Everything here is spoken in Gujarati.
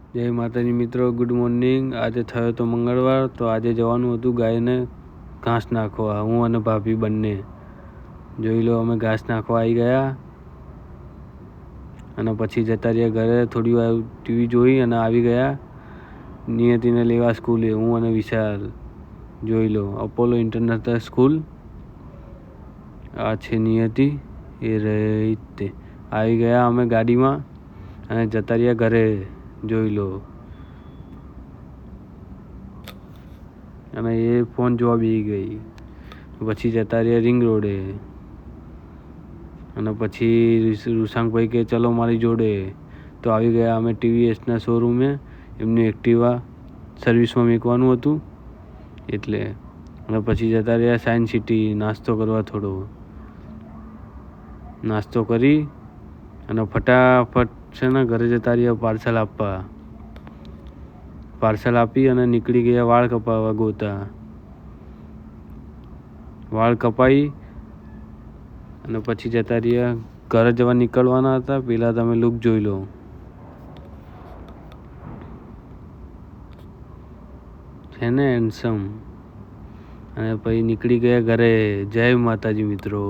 જય માતાજી મિત્રો, ગુડ મોર્નિંગ। આજે થયો તો મંગળવાર, તો આજે જવાનું હતું ગાયને ઘાસ નાખવા। હું અને ભાભી બંને જોઈ લો, અમે ઘાસ નાખવા આવી ગયા અને પછી જતા રહ્યા ઘરે। થોડી વાર ટીવી જોઈ અને આવી ગયા નિયતિને લેવા સ્કૂલે। હું અને વિશાલ જોઈ લો, અપોલો ઇન્ટરનેશનલ સ્કૂલ આ છે નિયતિ, એ રહી તે આવી ગયા અમે ગાડીમાં અને જતા રહ્યા ઘરે જોઈ લો। અને એ ફોન જોવા બેસી ગઈ। પછી જતા રહ્યા રિંગ રોડે અને પછી રૂસાંગભાઈ કે ચલો મારી જોડે, તો આવી ગયા અમે ટીવીએસના શોરૂમે। એમની એક્ટિવા સર્વિસમાં મૂકવાનું હતું એટલે। અને પછી જતા રહ્યા સાયન્સ સિટી નાસ્તો કરવા। થોડો નાસ્તો કરી અને ફટાફટ છે ને ઘરે જતા રહ્યા પાર્સલ આપવા। પાર્સલ આપી અને નીકળી ગયા વાળ કપાવવા ગોતા। વાળ કપાઈ અને પછી જતા રહ્યા ઘરે જવા નીકળવાના હતા। પહેલાં તમે લુક જોઈ લો, છે ને હેન્ડસમ। અને પછી નીકળી ગયા ઘરે। જય માતાજી મિત્રો।